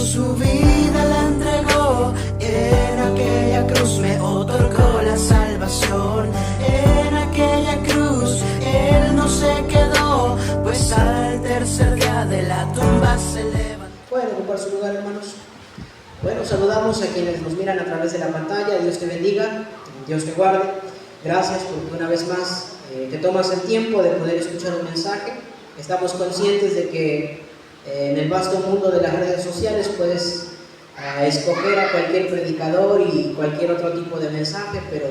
su vida la entregó. En aquella cruz me otorgó la salvación. En aquella cruz Él no se quedó, pues al tercer día de la tumba se levantó. Pueden ocupar su lugar, hermanos. Bueno, saludamos a quienes nos miran a través de la pantalla. Dios te bendiga, Dios te guarde. Gracias porque una vez más te tomas el tiempo de poder escuchar un mensaje. Estamos conscientes de que en el vasto mundo de las redes sociales puedes escoger a cualquier predicador y cualquier otro tipo de mensaje, pero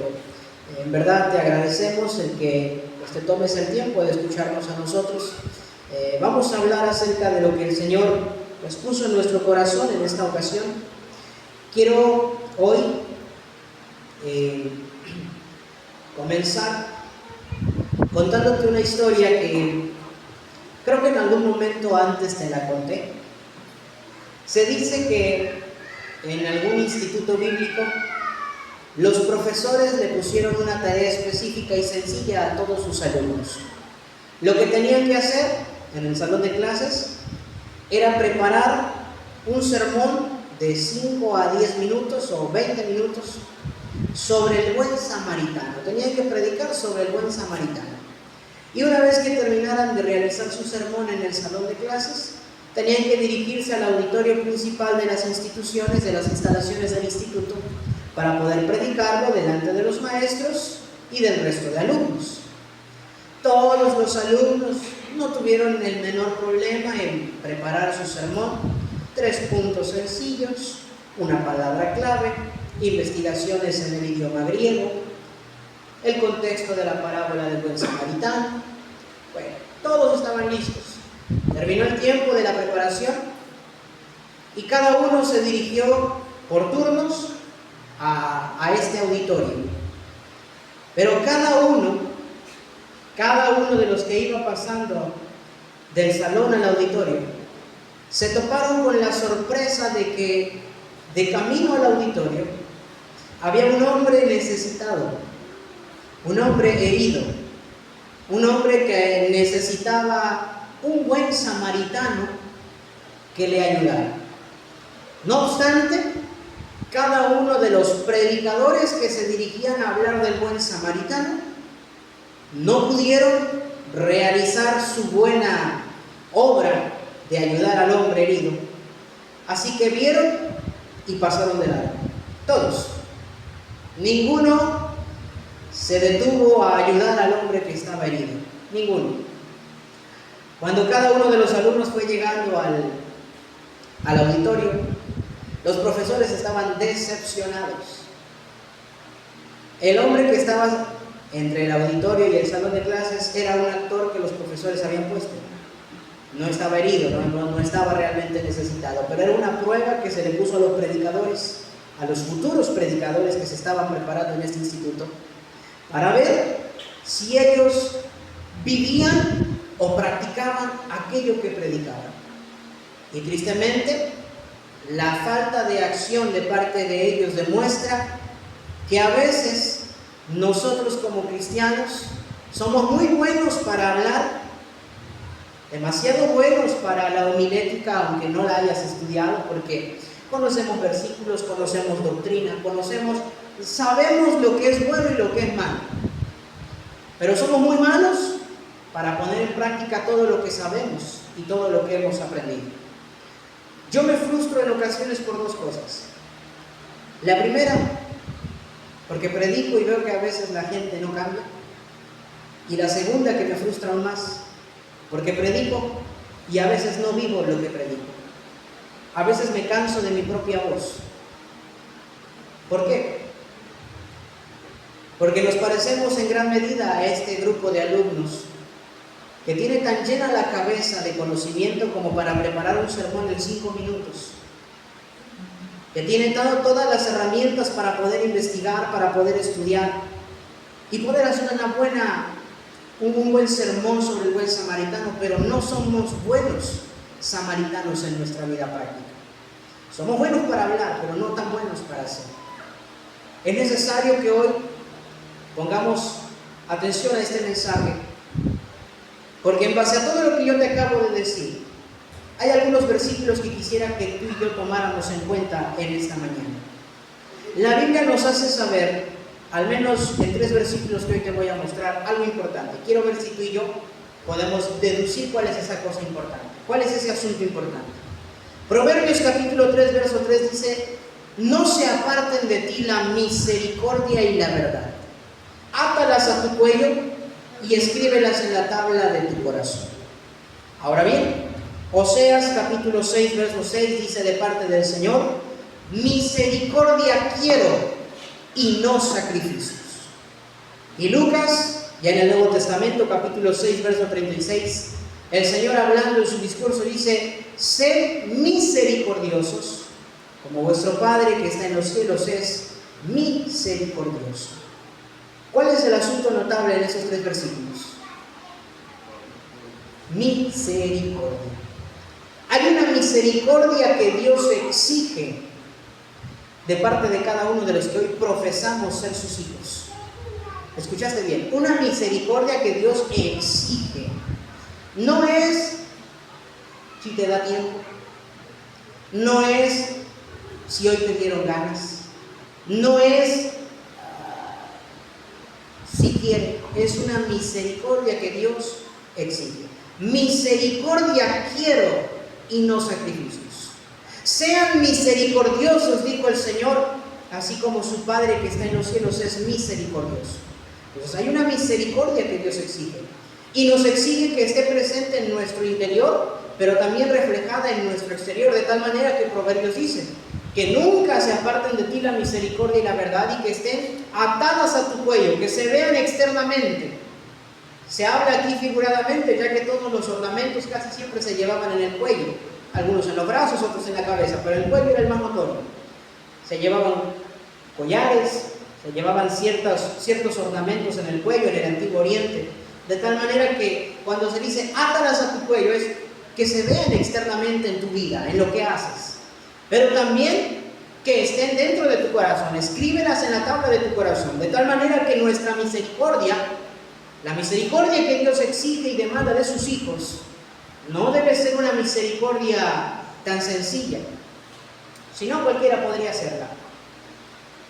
en verdad te agradecemos el que pues, te tomes el tiempo de escucharnos a nosotros. Vamos a hablar acerca de lo que el Señor pues, puso en nuestro corazón en esta ocasión. Quiero hoy comenzar contándote una historia que creo que en algún momento antes te la conté. Se dice que en algún instituto bíblico los profesores le pusieron una tarea específica y sencilla a todos sus alumnos. Lo que tenían que hacer en el salón de clases era preparar un sermón de 5 a 10 minutos o 20 minutos sobre el buen samaritano. Tenían que predicar sobre el buen samaritano. Y una vez que terminaran de realizar su sermón en el salón de clases, tenían que dirigirse al auditorio principal de las instituciones, de las instalaciones del instituto, para poder predicarlo delante de los maestros y del resto de alumnos. Todos los alumnos no tuvieron el menor problema en preparar su sermón. 3 puntos sencillos, una palabra clave, investigaciones en el idioma griego, el contexto de la parábola del buen samaritano. Bueno, todos estaban listos. Terminó el tiempo de la preparación y cada uno se dirigió por turnos a este auditorio. Pero cada uno de los que iba pasando del salón al auditorio se toparon con la sorpresa de que de camino al auditorio había un hombre necesitado, un hombre herido, un hombre que necesitaba un buen samaritano que le ayudara. No obstante, cada uno de los predicadores que se dirigían a hablar del buen samaritano no pudieron realizar su buena obra de ayudar al hombre herido. Así que vieron y pasaron de largo. Todos. Ninguno se detuvo a ayudar al hombre que estaba herido. Ninguno. Cuando cada uno de los alumnos fue llegando al auditorio, los profesores estaban decepcionados. El hombre que estaba entre el auditorio y el salón de clases era un actor que los profesores habían puesto. No estaba herido, no estaba realmente necesitado, pero era una prueba que se le puso a los predicadores, a los futuros predicadores que se estaban preparando en este instituto, para ver si ellos vivían o practicaban aquello que predicaban. Y tristemente, la falta de acción de parte de ellos demuestra que a veces nosotros como cristianos somos muy buenos para hablar, demasiado buenos para la homilética, aunque no la hayas estudiado, porque conocemos versículos, conocemos doctrina, sabemos lo que es bueno y lo que es malo. Pero somos muy malos para poner en práctica todo lo que sabemos y todo lo que hemos aprendido. Yo me frustro en ocasiones por 2 cosas. La primera, porque predico y veo que a veces la gente no cambia. Y la segunda, que me frustra aún más, porque predico y a veces no vivo lo que predico. A veces me canso de mi propia voz. ¿Por qué? Porque nos parecemos en gran medida a este grupo de alumnos que tiene tan llena la cabeza de conocimiento como para preparar un sermón en 5 minutos, que tiene todas las herramientas para poder investigar, para poder estudiar y poder hacer un buen sermón sobre el buen samaritano, pero no somos buenos samaritanos en nuestra vida práctica. Somos buenos para hablar, pero no tan buenos para hacer. Es necesario que hoy pongamos atención a este mensaje, porque en base a todo lo que yo te acabo de decir, hay algunos versículos que quisiera que tú y yo tomáramos en cuenta en esta mañana. La Biblia nos hace saber, al menos en 3 versículos que hoy te voy a mostrar, algo importante. Quiero ver si tú y yo podemos deducir cuál es esa cosa importante, cuál es ese asunto importante. Proverbios capítulo 3, verso 3 dice: no se aparten de ti la misericordia y la verdad. Átalas a tu cuello y escríbelas en la tabla de tu corazón. Ahora bien, Oseas capítulo 6, verso 6 dice de parte del Señor: misericordia quiero y no sacrificios. Y Lucas, ya en el Nuevo Testamento, capítulo 6, verso 36, el Señor hablando en su discurso dice: sed misericordiosos, como vuestro Padre que está en los cielos es misericordioso. ¿Cuál es el asunto notable en esos 3 versículos? Misericordia. Hay una misericordia que Dios exige de parte de cada uno de los que hoy profesamos ser sus hijos. ¿Escuchaste bien? Una misericordia que Dios exige. No es si te da tiempo, no es si hoy te dieron ganas, no es si quiere, es una misericordia que Dios exige. Misericordia quiero y no sacrificios. Sean misericordiosos, dijo el Señor, así como su Padre que está en los cielos es misericordioso. Entonces hay una misericordia que Dios exige. Y nos exige que esté presente en nuestro interior, pero también reflejada en nuestro exterior, de tal manera que Proverbios dice que nunca se aparten de ti la misericordia y la verdad, y que estén atadas a tu cuello, que se vean externamente. Se habla aquí figuradamente, ya que todos los ornamentos casi siempre se llevaban en el cuello, algunos en los brazos, otros en la cabeza, pero el cuello era el más notorio. Se llevaban collares, se llevaban ciertos ornamentos en el cuello en el Antiguo Oriente, de tal manera que cuando se dice átalas a tu cuello es que se vean externamente en tu vida, en lo que haces, pero también que estén dentro de tu corazón. Escríbelas en la tabla de tu corazón, de tal manera que nuestra misericordia, la misericordia que Dios exige y demanda de sus hijos, no debe ser una misericordia tan sencilla, si no cualquiera podría hacerla.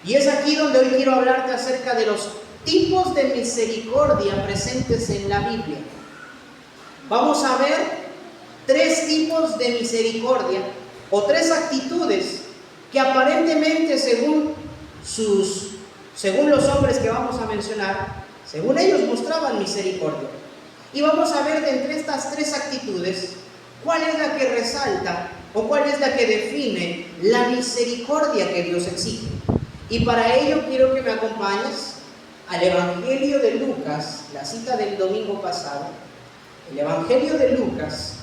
Y es aquí donde hoy quiero hablarte acerca de los tipos de misericordia presentes en la Biblia. Vamos a ver 3 tipos de misericordia o 3 actitudes que aparentemente según los hombres que vamos a mencionar, según ellos mostraban misericordia. Y vamos a ver de entre estas 3 actitudes cuál es la que resalta o cuál es la que define la misericordia que Dios exige. Y para ello quiero que me acompañes al Evangelio de Lucas, la cita del domingo pasado. El Evangelio de Lucas,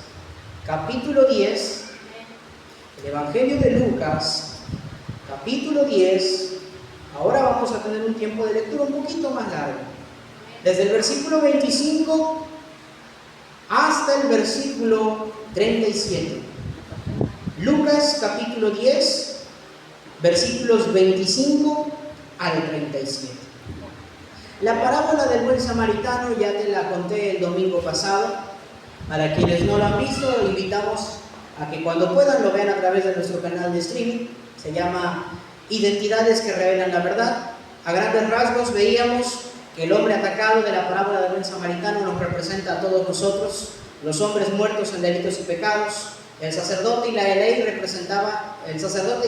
capítulo 10. El Evangelio de Lucas, capítulo 10. Ahora vamos a tener un tiempo de lectura un poquito más largo. Desde el versículo 25 hasta el versículo 37. Lucas, capítulo 10, versículos 25 al 37. La parábola del buen samaritano ya te la conté el domingo pasado. Para quienes no lo han visto, invitamos a que cuando puedan lo vean a través de nuestro canal de streaming. Se llama Identidades que revelan la verdad. A grandes rasgos veíamos que el hombre atacado de la parábola del buen samaritano nos representa a todos nosotros, los hombres muertos en delitos y pecados. El sacerdote y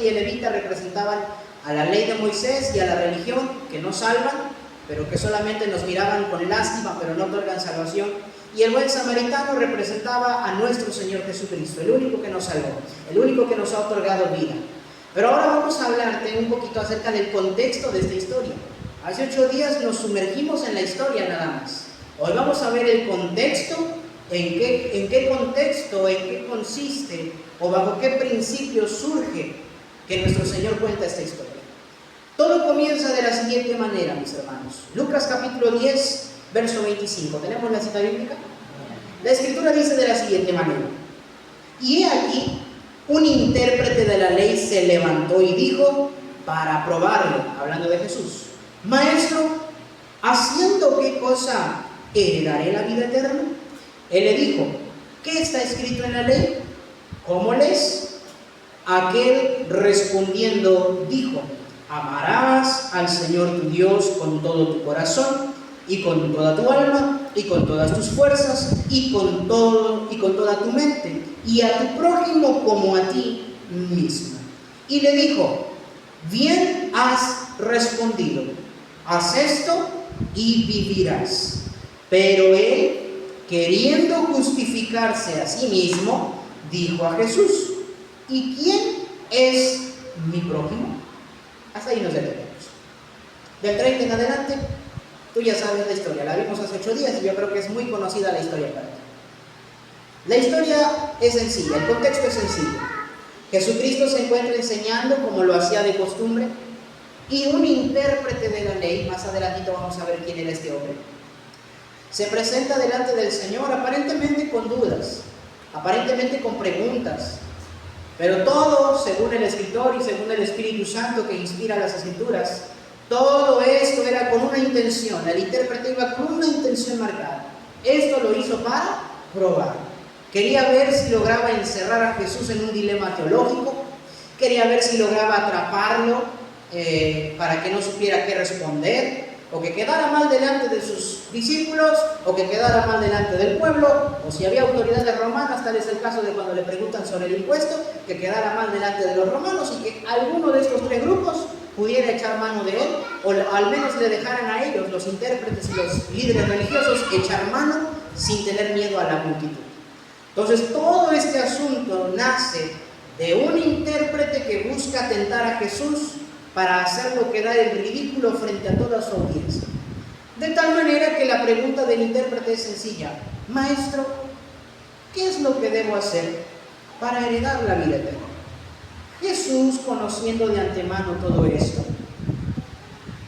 el levita representaban a la ley de Moisés y a la religión, que no salvan, pero que solamente nos miraban con lástima, pero no otorgan salvación. Y el buen samaritano representaba a nuestro Señor Jesucristo, el único que nos salvó, el único que nos ha otorgado vida. Pero ahora vamos a hablarte un poquito acerca del contexto de esta historia. Hace 8 días nos sumergimos en la historia nada más. Hoy vamos a ver el contexto, en qué contexto, en qué consiste o bajo qué principio surge que nuestro Señor cuenta esta historia. Todo comienza de la siguiente manera, mis hermanos. Lucas capítulo 10, verso 25. ¿Tenemos la cita bíblica? La escritura dice de la siguiente manera: y he aquí, un intérprete de la ley se levantó y dijo, para probarlo, hablando de Jesús: Maestro, ¿haciendo qué cosa heredaré la vida eterna? Él le dijo: ¿qué está escrito en la ley? ¿Cómo les? Aquel respondiendo dijo: amarás al Señor tu Dios con todo tu corazón, y con toda tu alma, y con todas tus fuerzas, y con toda tu mente, y a tu prójimo como a ti mismo. Y le dijo: bien has respondido, haz esto y vivirás. Pero él, queriendo justificarse a sí mismo, dijo a Jesús: ¿y quién es mi prójimo? Hasta ahí nos detenemos. Del 30 en adelante, tú ya sabes la historia, la vimos hace 8 días y yo creo que es muy conocida la historia para ti. La historia es sencilla, el contexto es sencillo. Jesucristo se encuentra enseñando como lo hacía de costumbre, y un intérprete de la ley, más adelantito vamos a ver quién era este hombre, se presenta delante del Señor aparentemente con dudas, aparentemente con preguntas, pero todo, según el escritor y según el Espíritu Santo que inspira las Escrituras, todo esto era con una intención. El intérprete iba con una intención marcada. Esto lo hizo para probar. Quería ver si lograba encerrar a Jesús en un dilema teológico, quería ver si lograba atraparlo para que no supiera qué responder, o que quedara mal delante de sus discípulos, o que quedara mal delante del pueblo, o si había autoridades romanas, tal es el caso de cuando le preguntan sobre el impuesto, que quedara mal delante de los romanos y que alguno de estos 3 grupos pudiera echar mano de él, o al menos le dejaran a ellos, los intérpretes y los líderes religiosos, echar mano sin tener miedo a la multitud. Entonces todo este asunto nace de un intérprete que busca tentar a Jesús para hacerlo quedar en ridículo frente a toda su audiencia. De tal manera que la pregunta del intérprete es sencilla: Maestro, ¿qué es lo que debo hacer para heredar la vida eterna? Jesús, conociendo de antemano todo esto,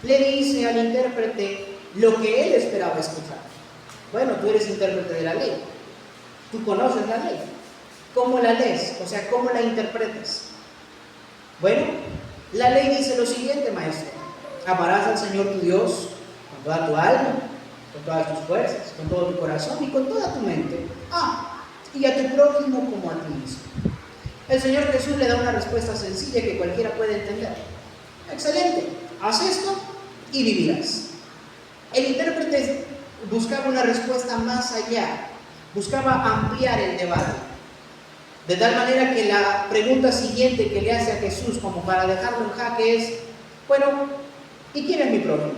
le dice al intérprete lo que él esperaba escuchar. Bueno, tú eres intérprete de la ley, tú conoces la ley. ¿Cómo la lees? O sea, ¿cómo la interpretas? Bueno, la ley dice lo siguiente, maestro: amarás al Señor tu Dios con toda tu alma, con todas tus fuerzas, con todo tu corazón y con toda tu mente. Y a tu prójimo como a ti mismo. El Señor Jesús le da una respuesta sencilla que cualquiera puede entender. Excelente, haz esto y vivirás. El intérprete buscaba una respuesta más allá, buscaba ampliar el debate. De tal manera que la pregunta siguiente que le hace a Jesús, como para dejarlo en jaque, es: bueno, ¿y quién es mi prójimo?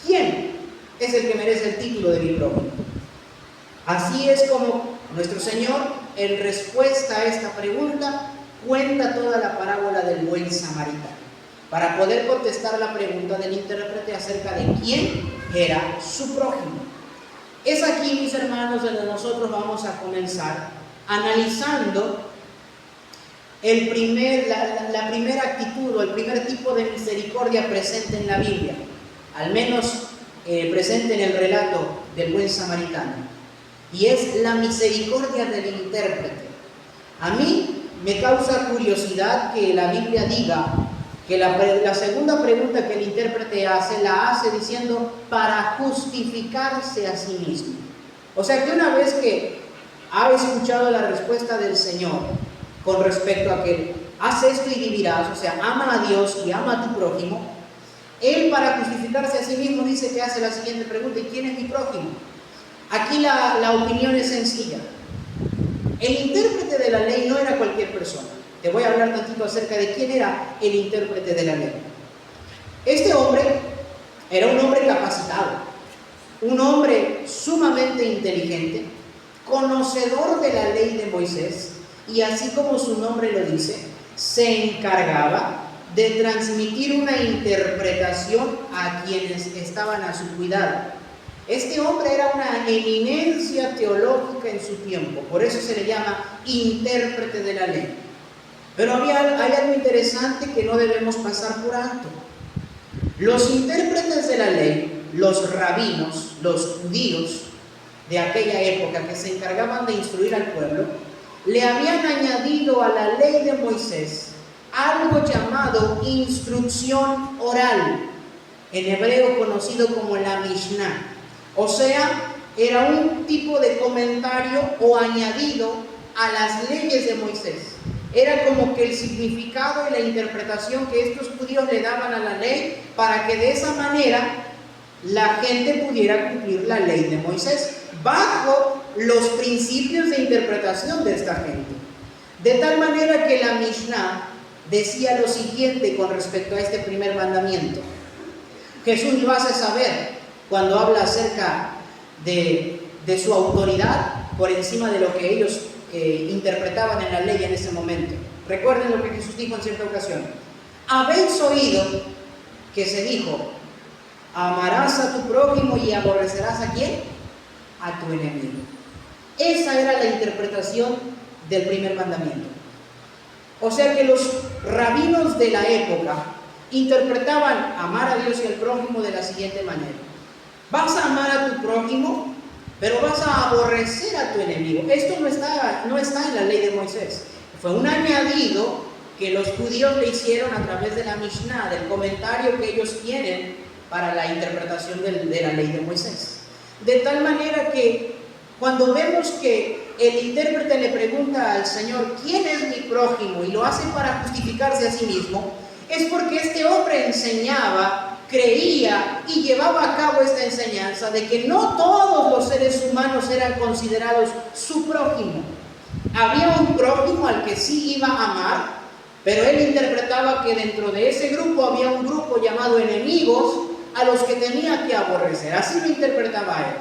¿Quién es el que merece el título de mi prójimo? Así es como nuestro Señor, en respuesta a esta pregunta, cuenta toda la parábola del buen samaritano, para poder contestar la pregunta del intérprete acerca de quién era su prójimo. Es aquí, mis hermanos, donde nosotros vamos a comenzar analizando la primera actitud o el primer tipo de misericordia presente en la Biblia, al menos presente en el relato del buen samaritano, y es la misericordia del intérprete. A mí me causa curiosidad que la Biblia diga que la segunda pregunta que el intérprete hace, la hace diciendo para justificarse a sí mismo. O sea que una vez que ha escuchado la respuesta del Señor con respecto a que haz esto y vivirás, o sea, ama a Dios y ama a tu prójimo, él, para justificarse a sí mismo, dice que hace la siguiente pregunta: ¿y quién es mi prójimo? Aquí la opinión es sencilla. El intérprete de la ley no era cualquier persona. Te voy a hablar tantito acerca de quién era el intérprete de la ley. Este hombre era un hombre capacitado, un hombre sumamente inteligente, conocedor de la ley de Moisés, y así como su nombre lo dice, se encargaba de transmitir una interpretación a quienes estaban a su cuidado. Este hombre era una eminencia teológica en su tiempo, por eso se le llama intérprete de la ley. Pero hay algo interesante que no debemos pasar por alto. Los intérpretes de la ley, los rabinos, los judíos de aquella época que se encargaban de instruir al pueblo, le habían añadido a la ley de Moisés algo llamado instrucción oral, en hebreo conocido como la Mishnah. O sea, era un tipo de comentario o añadido a las leyes de Moisés. Era como que el significado y la interpretación que estos judíos le daban a la ley para que de esa manera la gente pudiera cumplir la ley de Moisés bajo los principios de interpretación de esta gente. De tal manera que la Mishnah decía lo siguiente con respecto a este primer mandamiento. Jesús lo hace saber cuando habla acerca de su autoridad por encima de lo que ellos interpretaban en la ley en ese momento. Recuerden lo que Jesús dijo en cierta ocasión. Habéis oído que se dijo: amarás a tu prójimo y aborrecerás ¿a quién? A tu enemigo. Esa era la interpretación del primer mandamiento. O sea que los rabinos de la época interpretaban amar a Dios y al prójimo de la siguiente manera: vas a amar a tu prójimo, pero vas a aborrecer a tu enemigo. Esto no está en la ley de Moisés. Fue un añadido que los judíos le hicieron a través de la Mishnah, del comentario que ellos tienen para la interpretación de la ley de Moisés. De tal manera que cuando vemos que el intérprete le pregunta al Señor: ¿quién es mi prójimo? Y lo hace para justificarse a sí mismo, es porque este hombre enseñaba, creía y llevaba a cabo esta enseñanza de que no todos los seres humanos eran considerados su prójimo. Había un prójimo al que sí iba a amar, pero él interpretaba que dentro de ese grupo había un grupo llamado enemigos a los que tenía que aborrecer. Así lo interpretaba él.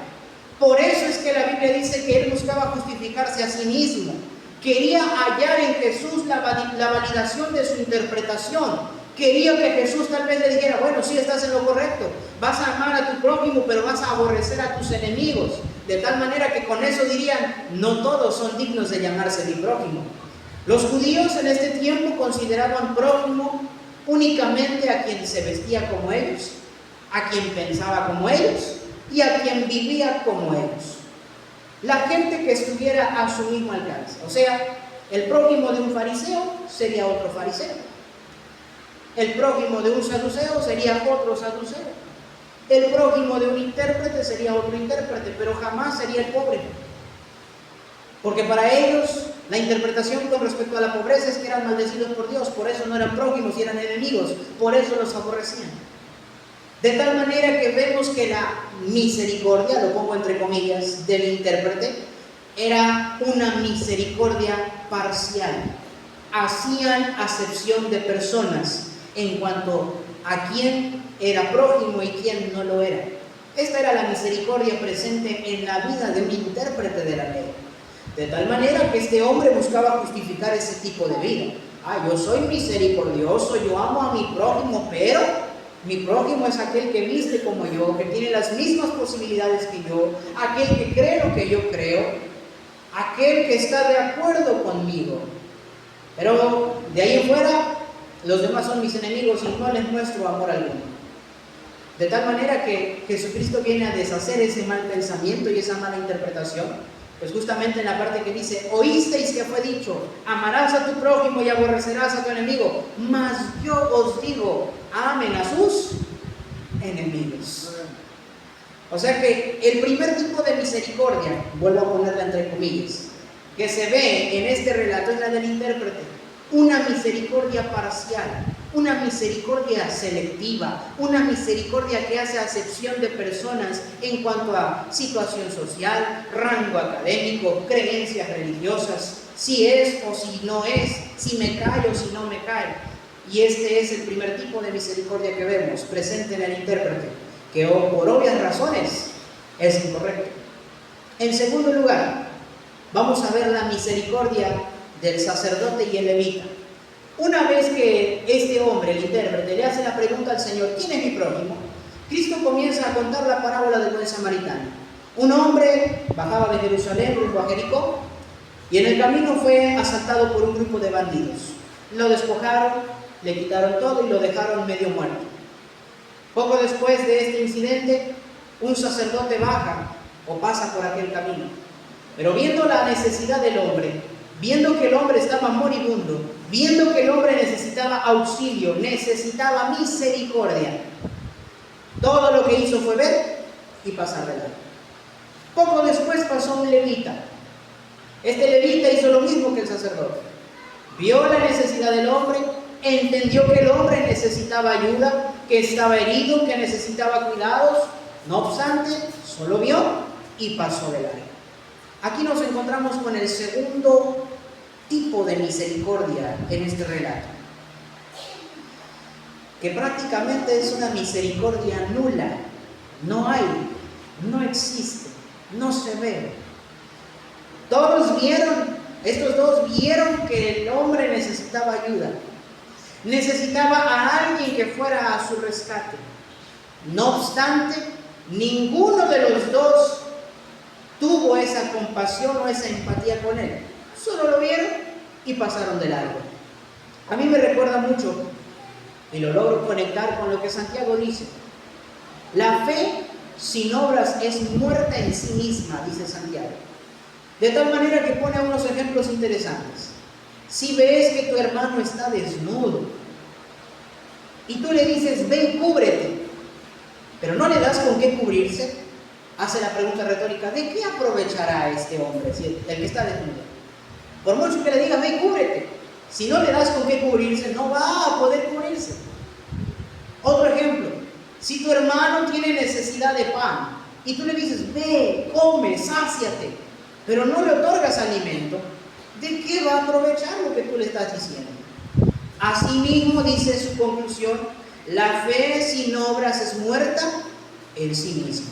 Por eso es que la Biblia dice que él buscaba justificarse a sí mismo. Quería hallar en Jesús la validación de su interpretación. Quería que Jesús tal vez le dijera: bueno, sí, estás en lo correcto, vas a amar a tu prójimo, pero vas a aborrecer a tus enemigos. De tal manera que con eso dirían: no todos son dignos de llamarse mi prójimo. Los judíos en este tiempo consideraban prójimo únicamente a quien se vestía como ellos, a quien pensaba como ellos y a quien vivía como ellos. La gente que estuviera a su mismo alcance. O sea, el prójimo de un fariseo sería otro fariseo. El prójimo de un saduceo sería otro saduceo. El prójimo de un intérprete sería otro intérprete, pero jamás sería el pobre. Porque para ellos la interpretación con respecto a la pobreza es que eran maldecidos por Dios, por eso no eran prójimos y eran enemigos, por eso los aborrecían. De tal manera que vemos que la misericordia, lo pongo entre comillas, del intérprete, era una misericordia parcial. Hacían acepción de personas en cuanto a quién era prójimo y quién no lo era. Esta era la misericordia presente en la vida de un intérprete de la ley. De tal manera que este hombre buscaba justificar ese tipo de vida. Yo soy misericordioso, yo amo a mi prójimo, pero mi prójimo es aquel que viste como yo, que tiene las mismas posibilidades que yo, aquel que cree lo que yo creo, aquel que está de acuerdo conmigo. Pero de ahí en fuera, los demás son mis enemigos y no les muestro amor alguno. De tal manera que Jesucristo viene a deshacer ese mal pensamiento y esa mala interpretación. Pues justamente en la parte que dice: oísteis que fue dicho, amarás a tu prójimo y aborrecerás a tu enemigo. Mas yo os digo, amen a sus enemigos. O sea que el primer tipo de misericordia, vuelvo a ponerla entre comillas, que se ve en este relato es la del intérprete. Una misericordia parcial, una misericordia selectiva, una misericordia que hace acepción de personas en cuanto a situación social, rango académico, creencias religiosas, si es o si no es, si me cae o si no me cae. Y este es el primer tipo de misericordia que vemos presente en el intérprete, que por obvias razones es incorrecto. En segundo lugar, vamos a ver la misericordia del sacerdote y el levita. Una vez que este hombre, el intérprete, le hace la pregunta al Señor: ¿quién es mi prójimo?, Cristo comienza a contar la parábola del buen samaritano. Un hombre bajaba de Jerusalén rumbo a Jericó y en el camino fue asaltado por un grupo de bandidos. Lo despojaron, le quitaron todo y lo dejaron medio muerto. Poco después de este incidente, un sacerdote baja o pasa por aquel camino, pero viendo la necesidad del hombre, viendo que el hombre estaba moribundo, viendo que el hombre necesitaba auxilio, necesitaba misericordia, todo lo que hizo fue ver y pasar de largo. Poco después pasó un levita. Este levita hizo lo mismo que el sacerdote. Vio la necesidad del hombre, entendió que el hombre necesitaba ayuda, que estaba herido, que necesitaba cuidados. No obstante, solo vio y pasó de largo. Aquí nos encontramos con el segundo tipo de misericordia en este relato, que prácticamente es una misericordia nula. No hay, no existe, no se ve. Todos vieron, estos dos vieron que el hombre necesitaba ayuda, necesitaba a alguien que fuera a su rescate. No obstante, ninguno de los dos tuvo esa compasión o esa empatía con él. Solo lo vieron y pasaron de largo. A mí me recuerda mucho, y lo logro conectar con lo que Santiago dice. La fe sin obras es muerta en sí misma, dice Santiago. De tal manera que pone unos ejemplos interesantes. Si ves que tu hermano está desnudo y tú le dices, ve y cúbrete, pero no le das con qué cubrirse, hace la pregunta retórica, ¿de qué aprovechará este hombre, el que está desnudo? Por mucho que le digas, ve y cúbrete, si no le das con qué cubrirse, no va a poder cubrirse. Otro ejemplo, si tu hermano tiene necesidad de pan y tú le dices, ve, come, sáciate, pero no le otorgas alimento, ¿de qué va a aprovechar lo que tú le estás diciendo? Asimismo, dice su conclusión, la fe sin obras es muerta en sí misma.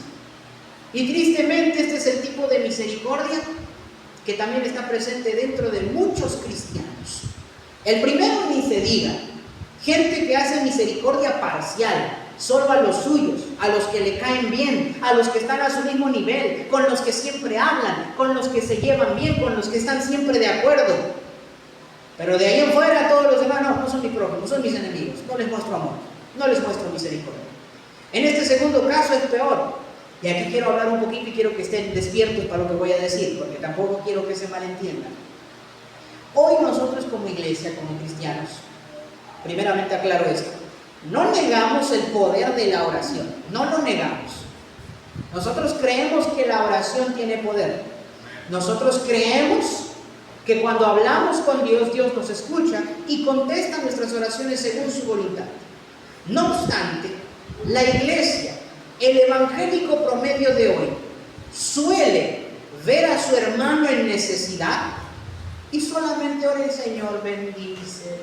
Y tristemente este es el tipo de misericordia que también está presente dentro de muchos cristianos. El primero ni se diga, gente que hace misericordia parcial, solo a los suyos, a los que le caen bien, a los que están a su mismo nivel, con los que siempre hablan, con los que se llevan bien, con los que están siempre de acuerdo. Pero de ahí en fuera todos los demás no son mis prójimos, son mis enemigos, no les muestro amor, no les muestro misericordia. En este segundo caso es peor. Y aquí quiero hablar un poquito y quiero que estén despiertos para lo que voy a decir, porque tampoco quiero que se malentiendan. Hoy nosotros como iglesia, como cristianos, primeramente aclaro esto, no negamos el poder de la oración, no lo negamos. Nosotros creemos que la oración tiene poder. Nosotros creemos que cuando hablamos con Dios, Dios nos escucha y contesta nuestras oraciones según su voluntad. No obstante, la iglesia, el evangélico promedio de hoy, suele ver a su hermano en necesidad y solamente ora el Señor, bendice.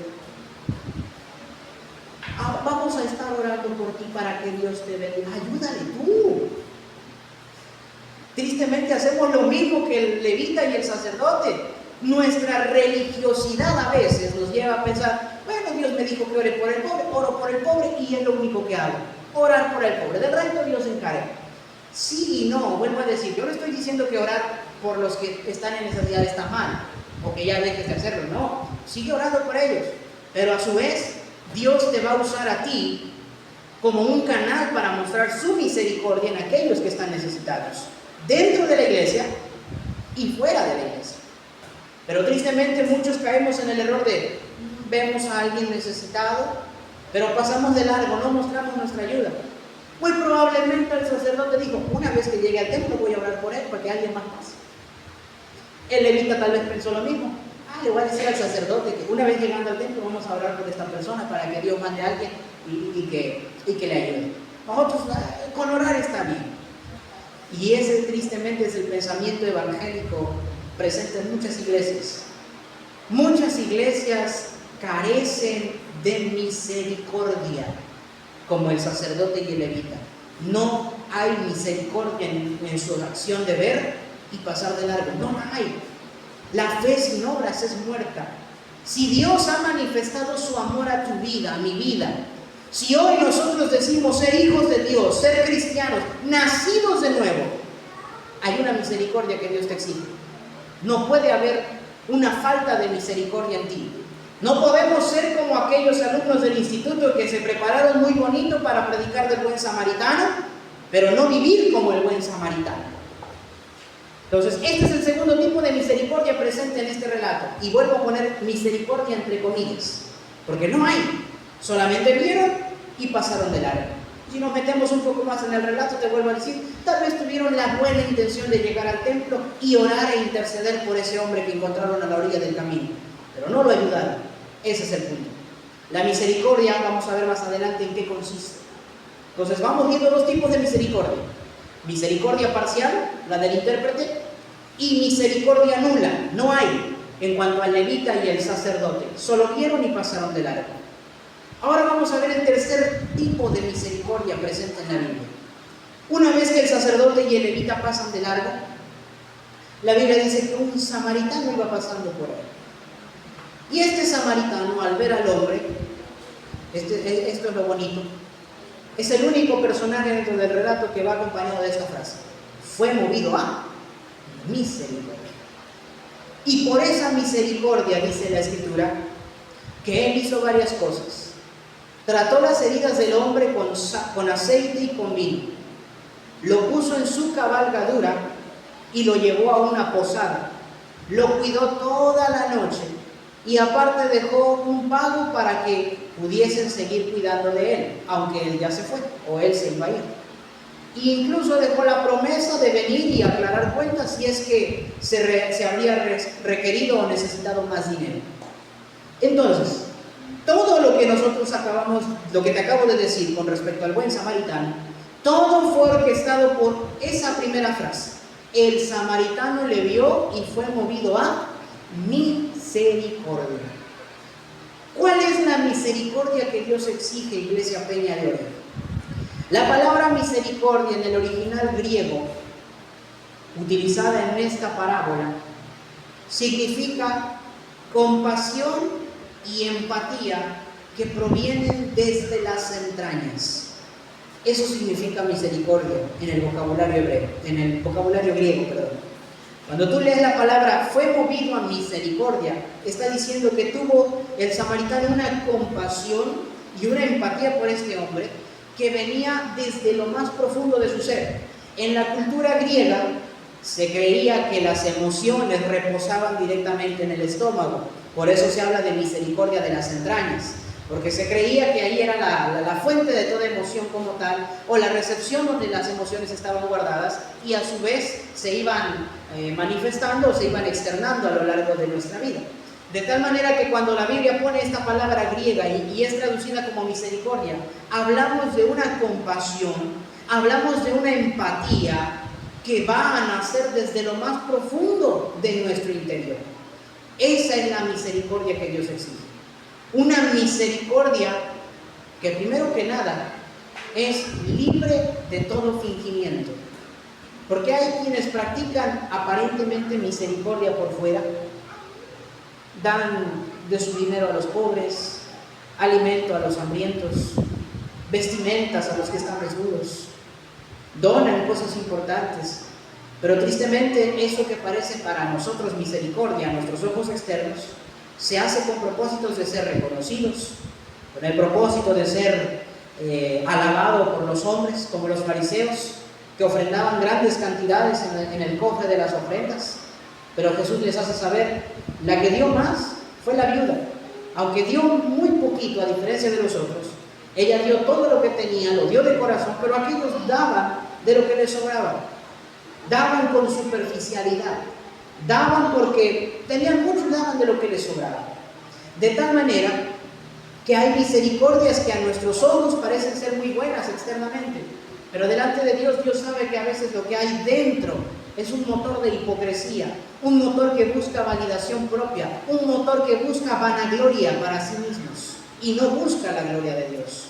Vamos a estar orando por ti para que Dios te bendiga. Ayúdale tú. Tristemente hacemos lo mismo que el levita y el sacerdote. Nuestra religiosidad a veces nos lleva a pensar, bueno, Dios me dijo que ore por el pobre, oro por el pobre y es lo único que hago. Orar por el pobre, del resto Dios se encarga. Sí y no, vuelvo a decir, yo no estoy diciendo que orar por los que están en necesidad está mal, o que ya dejes de hacerlo, no, sigue orando por ellos, pero a su vez, Dios te va a usar a ti como un canal para mostrar su misericordia en aquellos que están necesitados, dentro de la iglesia y fuera de la iglesia. Pero tristemente muchos caemos en el error de, vemos a alguien necesitado, pero pasamos de largo, no mostramos nuestra ayuda. Muy probablemente el sacerdote dijo, una vez que llegue al templo voy a orar por él para que alguien más pase. El levita tal vez pensó lo mismo. Le voy a decir al sacerdote que una vez llegando al templo vamos a orar por esta persona para que Dios mande a alguien y que le ayude. Nosotros con orar está bien. Y ese tristemente es el pensamiento evangélico presente en muchas iglesias. Muchas iglesias carecen de misericordia, como el sacerdote y el levita. No hay misericordia en su acción de ver y pasar de largo. No hay. La fe sin obras es muerta. Si Dios ha manifestado su amor a tu vida, a mi vida, si hoy nosotros decimos ser hijos de Dios, ser cristianos, nacidos de nuevo, hay una misericordia que Dios te exige. No puede haber una falta de misericordia en ti. No podemos ser como aquellos alumnos del instituto que se prepararon muy bonito para predicar del buen samaritano, pero no vivir como el buen samaritano. Entonces, este es el segundo tipo de misericordia presente en este relato. Y vuelvo a poner misericordia entre comillas, porque no hay. Solamente vieron y pasaron de largo. Si nos metemos un poco más en el relato, te vuelvo a decir, tal vez tuvieron la buena intención de llegar al templo y orar e interceder por ese hombre que encontraron a la orilla del camino, pero no lo ayudaron. Ese es el punto. La misericordia, vamos a ver más adelante en qué consiste. Entonces vamos viendo dos tipos de misericordia. Misericordia parcial, la del intérprete, y misericordia nula, no hay en cuanto al levita y el sacerdote. Solo vieron y pasaron de largo. Ahora vamos a ver el tercer tipo de misericordia presente en la Biblia. Una vez que el sacerdote y el levita pasan de largo, la Biblia dice que un samaritano iba pasando por ahí. Y este samaritano, al ver al hombre, esto es lo bonito, es el único personaje dentro del relato que va acompañado de esta frase: fue movido a misericordia. Y por esa misericordia, dice la Escritura, que él hizo varias cosas. Trató las heridas del hombre con aceite y con vino. Lo puso en su cabalgadura y lo llevó a una posada. Lo cuidó toda la noche y aparte dejó un pago para que pudiesen seguir cuidando de él, aunque él ya se fue o él se iba a ir. E incluso dejó la promesa de venir y aclarar cuentas si es que se habría requerido o necesitado más dinero. Entonces, todo lo que lo que te acabo de decir con respecto al buen samaritano, todo fue orquestado por esa primera frase: el samaritano le vio y fue movido a misericordia. ¿Cuál es la misericordia que Dios exige, Iglesia Peña de Oro? La palabra misericordia en el original griego, utilizada en esta parábola, significa compasión y empatía que provienen desde las entrañas. Eso significa misericordia en el vocabulario hebreo, en el vocabulario griego, perdón. Cuando tú lees la palabra fue movido a misericordia, está diciendo que tuvo el samaritano una compasión y una empatía por este hombre que venía desde lo más profundo de su ser. En la cultura griega se creía que las emociones reposaban directamente en el estómago. Por eso se habla de misericordia de las entrañas, porque se creía que ahí era la fuente de toda emoción como tal, o la recepción donde las emociones estaban guardadas y a su vez se iban manifestando o se iban externando a lo largo de nuestra vida. De tal manera que cuando la Biblia pone esta palabra griega y es traducida como misericordia, hablamos de una compasión, hablamos de una empatía que va a nacer desde lo más profundo de nuestro interior. Esa es la misericordia que Dios exige. Una misericordia que primero que nada es libre de todo fingimiento. Porque hay quienes practican aparentemente misericordia por fuera, dan de su dinero a los pobres, alimento a los hambrientos, vestimentas a los que están desnudos, donan cosas importantes, pero tristemente eso que parece para nosotros misericordia a nuestros ojos externos se hace con propósitos de ser reconocidos, con el propósito de ser alabado por los hombres, como los fariseos que ofrendaban grandes cantidades en el cofre de las ofrendas. Pero Jesús les hace saber, la que dio más fue la viuda. Aunque dio muy poquito a diferencia de los otros, ella dio todo lo que tenía, lo dio de corazón, pero aquellos daban de lo que les sobraba. Daban con superficialidad, daban porque tenían mucho y daban de lo que les sobraba. De tal manera que hay misericordias que a nuestros ojos parecen ser muy buenas externamente, pero delante de Dios, Dios sabe que a veces lo que hay dentro es un motor de hipocresía, un motor que busca validación propia, un motor que busca vanagloria para sí mismos y no busca la gloria de Dios.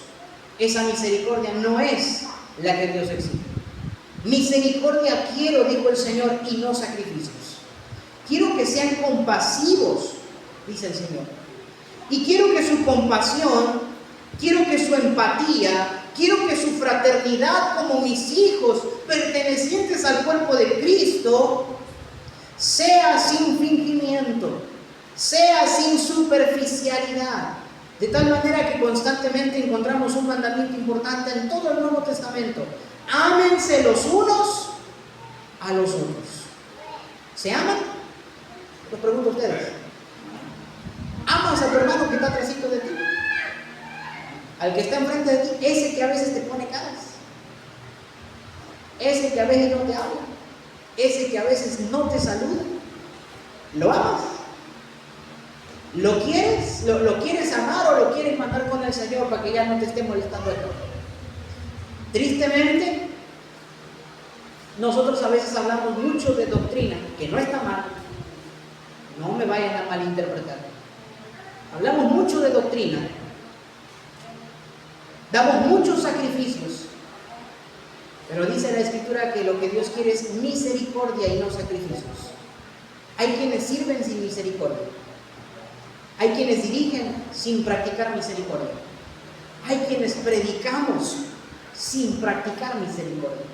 Esa misericordia no es la que Dios exige. Misericordia quiero, dijo el Señor, y no sacrificios. Quiero que sean compasivos, dice el Señor. Y quiero que su compasión, quiero que su empatía, quiero que su fraternidad como mis hijos pertenecientes al cuerpo de Cristo sea sin fingimiento, sea sin superficialidad. De tal manera que constantemente encontramos un mandamiento importante en todo el Nuevo Testamento. Ámense los unos a los otros. ¿Se aman? Los pregunto a ustedes. ¿Amas a tu hermano que está atrásito de ti? al que está enfrente de ti, ese que a veces te pone caras, ese que a veces no te habla, ese que a veces no te saluda, ¿lo amas? ¿Lo quieres? ¿Lo quieres amar o lo quieres mandar con el Señor para que ya no te esté molestando de todo? Tristemente, nosotros a veces hablamos mucho de doctrina, que no está mal, no me vayan a malinterpretar. Hablamos mucho de doctrina, damos muchos sacrificios, pero dice la Escritura que lo que Dios quiere es misericordia y no sacrificios. Hay quienes sirven sin misericordia. Hay quienes dirigen sin practicar misericordia. Hay quienes predicamos sin practicar misericordia.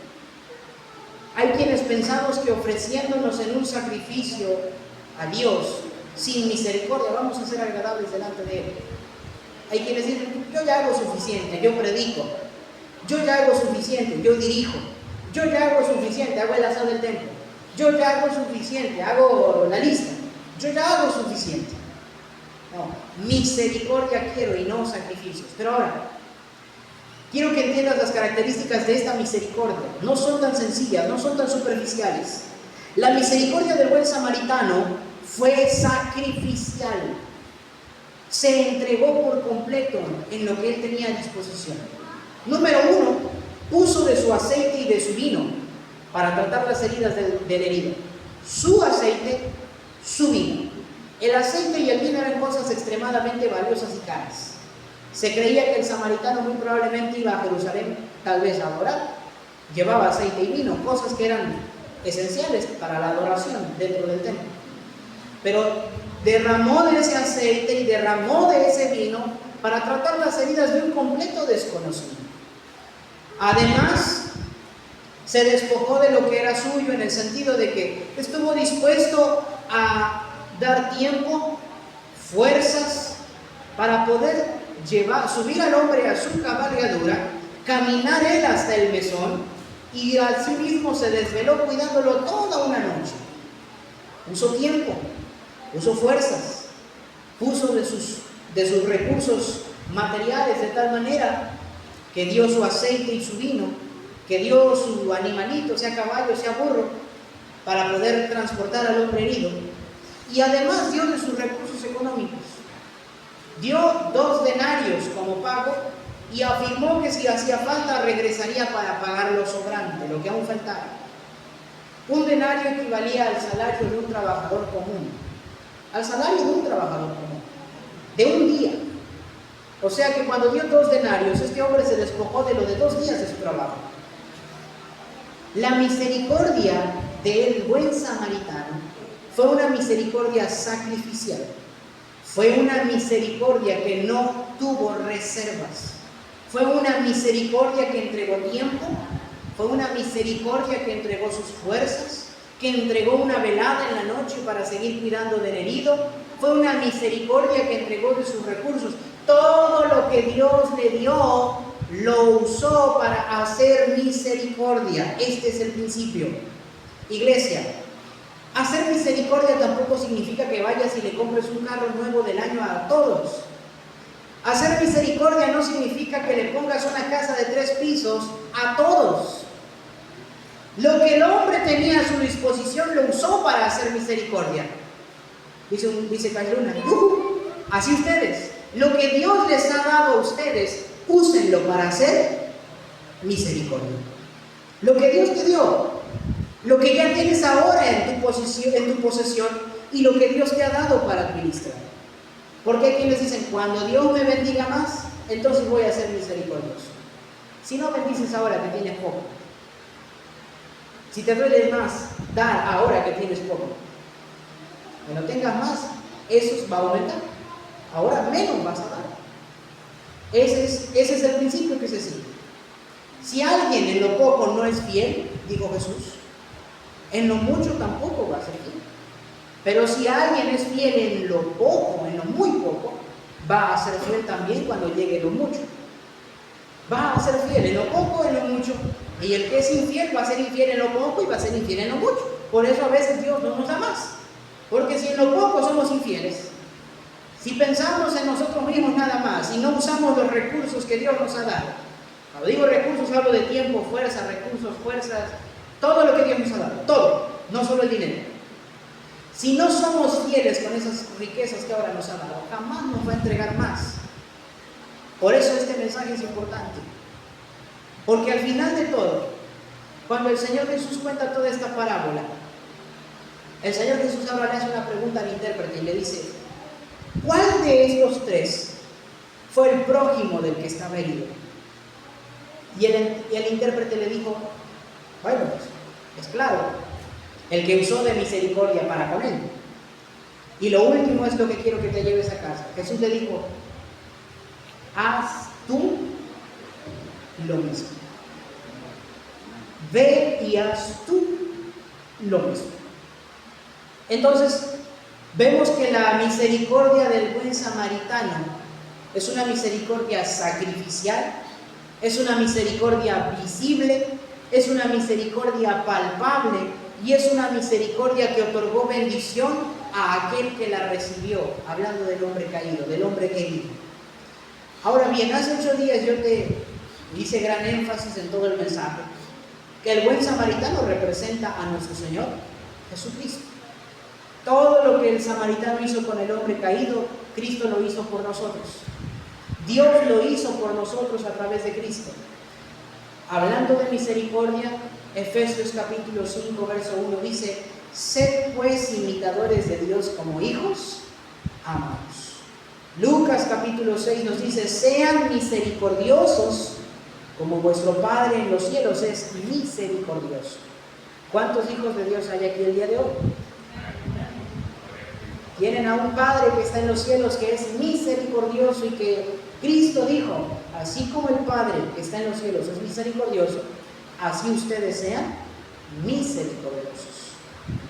Hay quienes pensamos que ofreciéndonos en un sacrificio a Dios sin misericordia vamos a ser agradables delante de Él. Hay quienes dicen, yo ya hago suficiente, yo predico, yo ya hago suficiente, yo dirijo, yo ya hago suficiente, hago el asado del templo, yo ya hago suficiente, hago la lista, yo ya hago suficiente. No, misericordia quiero y no sacrificios. Pero ahora, quiero que entiendas las características de esta misericordia. No son tan sencillas, no son tan superficiales. La misericordia del buen samaritano fue sacrificial. Se entregó por completo en lo que él tenía a disposición. Número 1, puso de su aceite y de su vino para tratar las heridas del herido. Su aceite, su vino. El aceite y el vino eran cosas extremadamente valiosas y caras. Se creía que el samaritano muy probablemente iba a Jerusalén, tal vez a adorar. Llevaba aceite y vino, cosas que eran esenciales para la adoración dentro del templo. Pero derramó de ese aceite y derramó de ese vino para tratar las heridas de un completo desconocido. Además, se despojó de lo que era suyo en el sentido de que estuvo dispuesto a dar tiempo, fuerzas, para poder subir al hombre a su cabalgadura, caminar él hasta el mesón, y a sí mismo se desveló cuidándolo toda una noche. Puso tiempo, puso fuerzas, puso de sus recursos materiales de tal manera que dio su aceite y su vino, que dio su animalito, sea caballo, sea burro, para poder transportar al hombre herido. Y además dio de sus recursos económicos. Dio 2 denarios como pago y afirmó que si hacía falta regresaría para pagar lo sobrante, lo que aún faltaba. Un denario equivalía al salario de un trabajador común. Al salario de un trabajador común. De un día. O sea que cuando dio 2 denarios, este hombre se despojó de lo de 2 días de su trabajo. La misericordia del buen samaritano fue una misericordia sacrificial. Fue una misericordia que no tuvo reservas. Fue una misericordia que entregó tiempo. Fue una misericordia que entregó sus fuerzas, que entregó una velada en la noche para seguir cuidando del herido. Fue una misericordia que entregó de sus recursos. Todo lo que Dios le dio, lo usó para hacer misericordia. Este es el principio. Iglesia, hacer misericordia tampoco significa que vayas y le compres un carro nuevo del año a todos. Hacer misericordia no significa que le pongas una casa de 3 pisos a todos. Lo que el hombre tenía a su disposición lo usó para hacer misericordia. Dice Cailuna, así ustedes, lo que Dios les ha dado a ustedes, úsenlo para hacer misericordia. Lo que Dios te dio, lo que ya tienes ahora en tu posesión y lo que Dios te ha dado para administrar. Porque hay quienes dicen, cuando Dios me bendiga más, entonces voy a ser misericordioso. Si no bendices ahora que tienes poco, si te duele más dar ahora que tienes poco, cuando tengas más, eso va a aumentar. Ahora menos vas a dar. Ese es el principio que se sigue. Si alguien en lo poco no es fiel, dijo Jesús, en lo mucho tampoco va a ser fiel. Pero si alguien es fiel en lo poco, en lo muy poco, va a ser fiel también cuando llegue lo mucho. Va a ser fiel en lo poco, en lo mucho. Y el que es infiel va a ser infiel en lo poco y va a ser infiel en lo mucho. Por eso a veces Dios no nos da más. Porque si en lo poco somos infieles, si pensamos en nosotros mismos nada más y no usamos usamos los recursos que Dios nos ha dado, cuando digo recursos hablo de tiempo, fuerza, recursos, fuerzas, todo lo que Dios nos ha dado, todo, no solo el dinero. Si no somos fieles con esas riquezas que ahora nos ha dado, jamás nos va a entregar más. Por eso este mensaje es importante. Porque al final de todo, cuando el Señor Jesús cuenta toda esta parábola, el Señor Jesús ahora le hace una pregunta al intérprete y le dice: ¿cuál de estos tres fue el prójimo del que estaba herido? Y el intérprete le dijo: bueno, pues es claro, el que usó de misericordia para con él. Y lo último es lo que quiero que te lleves a casa. Jesús le dijo: haz tú lo mismo. Ve y haz tú lo mismo. Entonces, vemos que la misericordia del buen samaritano es una misericordia sacrificial, es una misericordia visible, es una misericordia palpable y es una misericordia que otorgó bendición a aquel que la recibió, hablando del hombre caído, del hombre herido. Ahora bien, hace 8 días yo te hice gran énfasis en todo el mensaje, que el buen samaritano representa a nuestro Señor Jesucristo. Todo lo que el samaritano hizo con el hombre caído, Cristo lo hizo por nosotros. Dios lo hizo por nosotros a través de Cristo. Hablando de misericordia, Efesios capítulo 5, verso 1 dice: sed pues imitadores de Dios como hijos amados. Lucas capítulo 6 nos dice: sean misericordiosos como vuestro Padre en los cielos es misericordioso. ¿Cuántos hijos de Dios hay aquí el día de hoy? Tienen a un Padre que está en los cielos, que es misericordioso, y que Cristo dijo: así como el Padre que está en los cielos es misericordioso, así ustedes sean misericordiosos.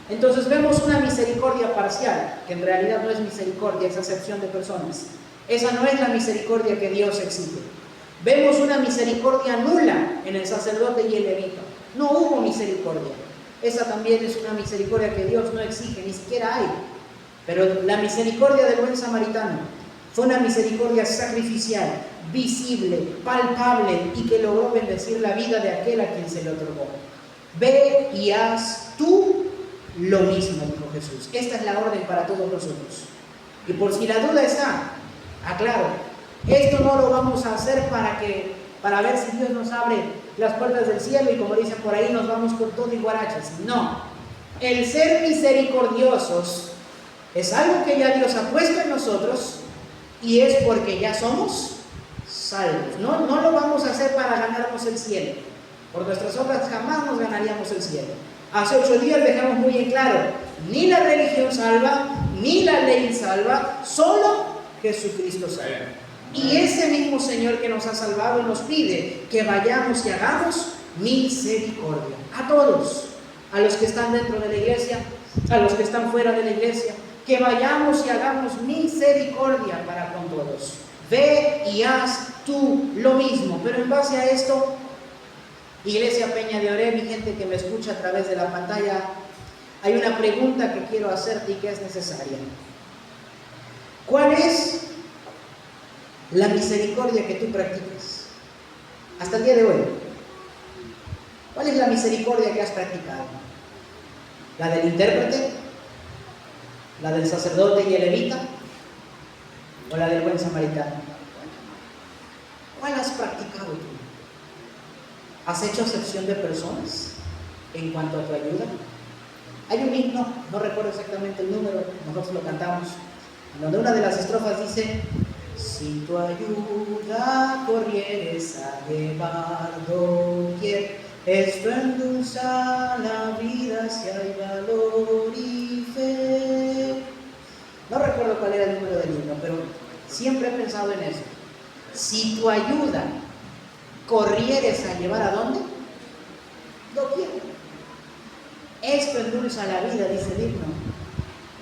Entonces vemos una misericordia parcial, que en realidad no es misericordia, es acepción de personas. Esa no es la misericordia que Dios exige. Vemos una misericordia nula en el sacerdote y el levita. No hubo misericordia. Esa también es una misericordia que Dios no exige, ni siquiera hay. Pero la misericordia del buen samaritano fue una misericordia sacrificial, visible, palpable, y que logró bendecir la vida de aquel a quien se le otorgó. Ve y haz tú lo mismo, dijo Jesús. Esta es la orden para todos nosotros. Y por si la duda está, aclaro, esto no lo vamos a hacer para ver si Dios nos abre las puertas del cielo y, como dicen por ahí, nos vamos con todo y guarachas. No, el ser misericordiosos es algo que ya Dios ha puesto en nosotros y es porque ya somos salvos. No lo vamos a hacer para ganarnos el cielo. Por nuestras obras jamás nos ganaríamos el cielo. Hace 8 días dejamos muy en claro: ni la religión salva, ni la ley salva, solo Jesucristo salva. Y ese mismo Señor que nos ha salvado nos pide que vayamos y hagamos misericordia a todos, a los que están dentro de la iglesia, a los que están fuera de la iglesia, que vayamos y hagamos misericordia para con todos. Ve y haz tú lo mismo. Pero en base a esto, Iglesia Peña de Oreb, mi gente que me escucha a través de la pantalla, hay una pregunta que quiero hacerte y que es necesaria. ¿Cuál es la misericordia que tú practicas hasta el día de hoy? ¿Cuál es la misericordia que has practicado? ¿La del intérprete? ¿La del sacerdote y el levita? ¿O la del buen samaritano? ¿Cuál has practicado tú? ¿Has hecho acepción de personas en cuanto a tu ayuda? Hay un himno, no recuerdo exactamente el número, nosotros lo cantamos, donde una de las estrofas dice: si tu ayuda corrieres a llevar doquier, esto endulza la vida si hay valor y fe. No recuerdo cuál era el número del himno, pero siempre he pensado en eso. Si tu ayuda corrieres a llevar, ¿a dónde? Doquier. Esto endulza la vida, dice el himno.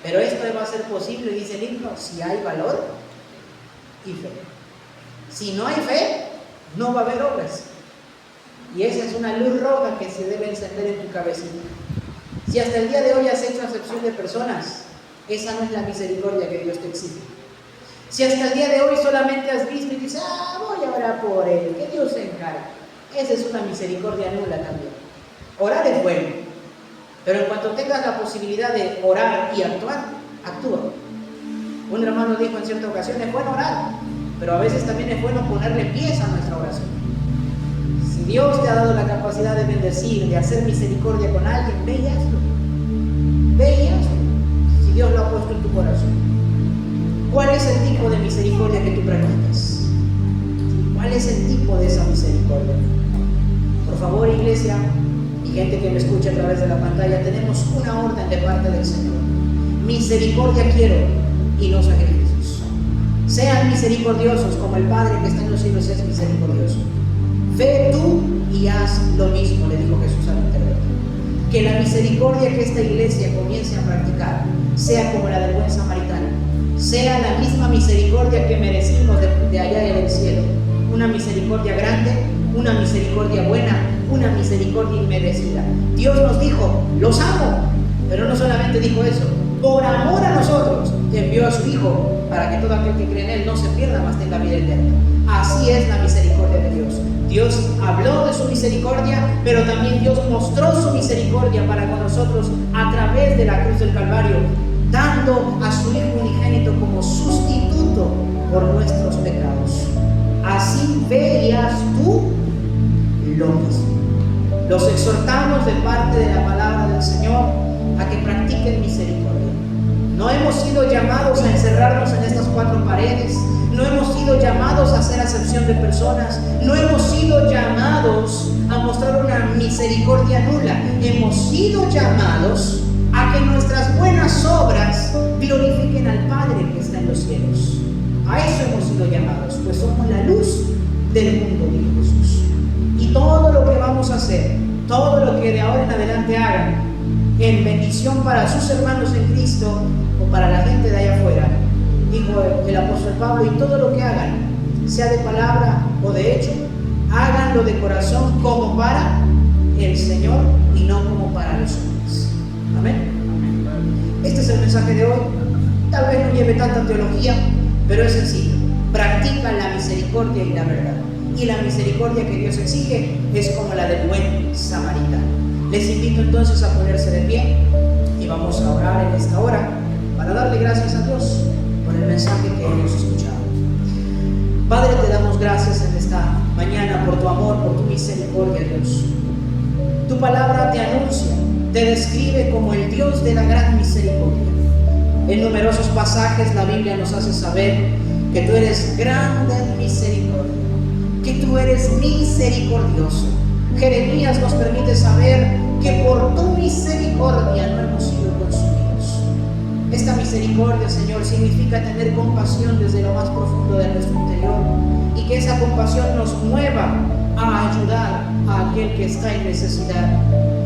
Pero esto va a ser posible, dice el himno, si hay valor y fe. Si no hay fe, no va a haber obras. Y esa es una luz roja que se debe encender en tu cabecita. Si hasta el día de hoy has hecho acepción de personas, esa no es la misericordia que Dios te exige. Si hasta el día de hoy solamente has visto y dices: ora por él, que Dios se encargue. Esa es una misericordia nula también. Orar es bueno, pero en cuanto tengas la posibilidad de orar y actuar, actúa. Un hermano dijo en cierta ocasión, es bueno orar, pero a veces también es bueno ponerle pies a nuestra oración. Si Dios te ha dado la capacidad de bendecir, de hacer misericordia con alguien, ve y hazlo. Ve y hazlo, si Dios lo ha puesto en tu corazón. ¿Cuál es el tipo de misericordia que tú practicas? ¿Cuál es el tipo de esa misericordia? Por favor, iglesia y gente que me escucha a través de la pantalla, tenemos una orden de parte del Señor. Misericordia quiero y no sacrificios. Sean misericordiosos como el Padre que está en los cielos es misericordioso. Ve tú y haz lo mismo, le dijo Jesús al intérprete. Que la misericordia que esta iglesia comience a practicar sea como la del buen samaritano, sea la misma misericordia que merecimos de allá del cielo. Una misericordia grande, una misericordia buena, una misericordia inmerecida. Dios nos dijo, los amo, pero no solamente dijo eso, por amor a nosotros envió a su Hijo para que todo aquel que cree en Él no se pierda, mas tenga vida eterna. Así es la misericordia de Dios. Dios habló de su misericordia, pero también Dios mostró su misericordia para con nosotros a través de la cruz del Calvario, dando a su Hijo unigénito como sustituto por nuestros pecados. Así ve y haz tú lo mismo. Los exhortamos de parte de la palabra del Señor a que practiquen misericordia. No hemos sido llamados a encerrarnos en estas cuatro paredes, no hemos sido llamados a hacer acepción de personas, no hemos sido llamados a mostrar una misericordia nula. Hemos sido llamados a que nuestras buenas obras glorifiquen al Padre que está en los cielos. A eso hemos sido llamados, pues somos la luz del mundo, dijo Jesús. Y todo lo que vamos a hacer, todo lo que de ahora en adelante hagan, en bendición para sus hermanos en Cristo o para la gente de allá afuera, dijo el apóstol Pablo, y todo lo que hagan, sea de palabra o de hecho, háganlo de corazón como para el Señor y no como para los hombres. Amén. Este es el mensaje de hoy. Tal vez no lleve tanta teología, pero es sencillo. Practica la misericordia y la verdad. Y la misericordia que Dios exige es como la del buen samaritano. Les invito entonces a ponerse de pie y vamos a orar en esta hora para darle gracias a Dios por el mensaje que hemos escuchado. Padre, te damos gracias en esta mañana por tu amor, por tu misericordia, Dios. Tu palabra te anuncia, te describe como el Dios de la gran misericordia. En numerosos pasajes la Biblia nos hace saber que tú eres grande en misericordia, que tú eres misericordioso. Jeremías nos permite saber que por tu misericordia no hemos sido consumidos. Esta misericordia, Señor, significa tener compasión desde lo más profundo de nuestro interior y que esa compasión nos mueva a ayudar a aquel que está en necesidad.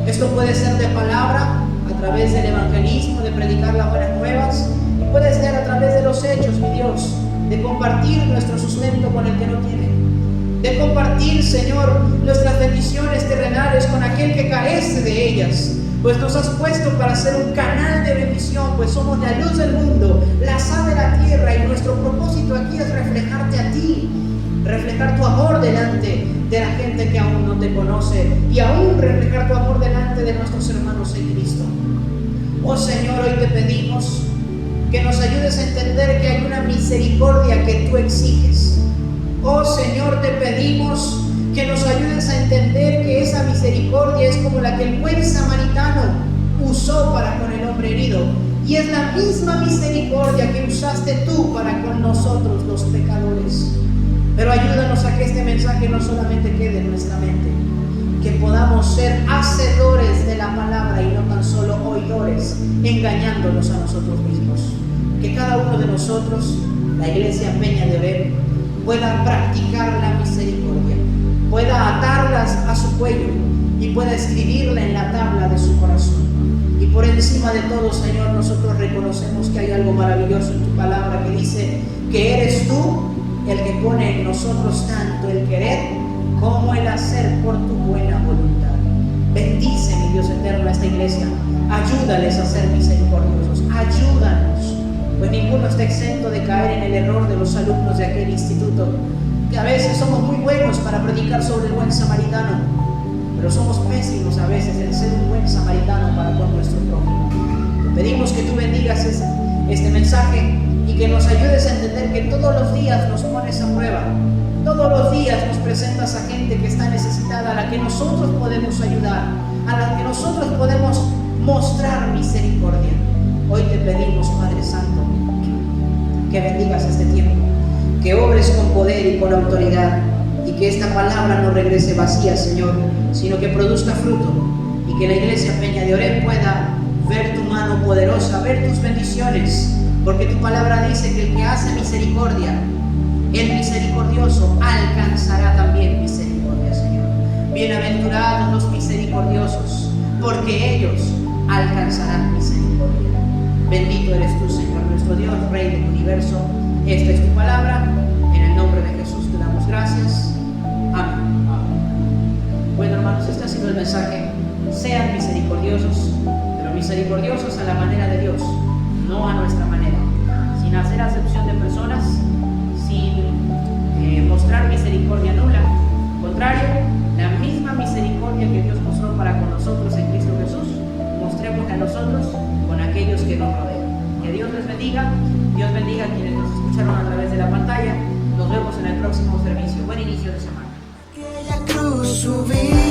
Esto puede ser de palabra, a través del evangelismo, de predicar las buenas nuevas, y puede ser a través de los hechos, mi Dios, de compartir nuestro sustento con el que no tiene, de compartir, Señor, nuestras bendiciones terrenales con aquel que carece de ellas, pues nos has puesto para ser un canal de bendición, pues somos la luz del mundo, la sal de la tierra, y nuestro propósito aquí es reflejarte a ti, reflejar tu amor delante de la gente que aún no te conoce, y aún reflejar tu amor delante de nuestros hermanos en Cristo. Oh Señor, hoy te pedimos que nos ayudes a entender que hay una misericordia que tú exiges. Oh Señor, te pedimos que nos ayudes a entender que esa misericordia es como la que el buen samaritano usó para con el hombre herido, y es la misma misericordia que usaste tú para con nosotros los pecadores. Pero ayúdanos a que este mensaje no solamente quede en nuestra mente, que podamos ser hacedores de la palabra y no tan solo oidores, engañándonos a nosotros mismos. Que cada uno de nosotros, la iglesia Peña de Ver, pueda practicar la misericordia, pueda atarlas a su cuello y pueda escribirla en la tabla de su corazón. Y por encima de todo, Señor, nosotros reconocemos que hay algo maravilloso en tu palabra que dice que eres tú el que pone en nosotros tanto el querer como el hacer por tu buena voluntad. Bendice, mi Dios eterno, a esta iglesia. Ayúdales a ser misericordiosos. Ayúdanos, pues ninguno está exento de caer en el error de los alumnos de aquel instituto, que a veces somos muy buenos para predicar sobre el buen samaritano, pero somos pésimos a veces en ser un buen samaritano para con nuestro prójimo. Te pedimos que tú bendigas este mensaje y que nos ayudes a entender que todos los días nos pones a prueba. Todos los días nos presentas a gente que está necesitada, a la que nosotros podemos ayudar, a la que nosotros podemos mostrar misericordia. Hoy te pedimos, Padre Santo, que bendigas este tiempo, que obres con poder y con autoridad, y que esta palabra no regrese vacía, Señor, sino que produzca fruto, y que la iglesia Peña de Oreb pueda ver tu mano poderosa, ver tus bendiciones, porque tu palabra dice que el que hace misericordia, el misericordioso alcanzará también misericordia, Señor. Bienaventurados los misericordiosos, porque ellos alcanzarán misericordia. Bendito eres tú, Señor, nuestro Dios, Rey del universo. Esta es tu palabra. En el nombre de Jesús te damos gracias. Amén. Bueno, hermanos, este ha sido el mensaje. Sean misericordiosos, pero misericordiosos a la manera de Dios, no a nuestra manera, sin hacer acepción de personas, sin mostrar misericordia nula. Al contrario, la misma misericordia que Dios mostró para con nosotros en Cristo Jesús, mostremos a nosotros con aquellos que nos rodean. Que Dios les bendiga. Dios bendiga a quienes nos escucharon a través de la pantalla. Nos vemos en el próximo servicio. Buen inicio de semana. Aquella cruz subí.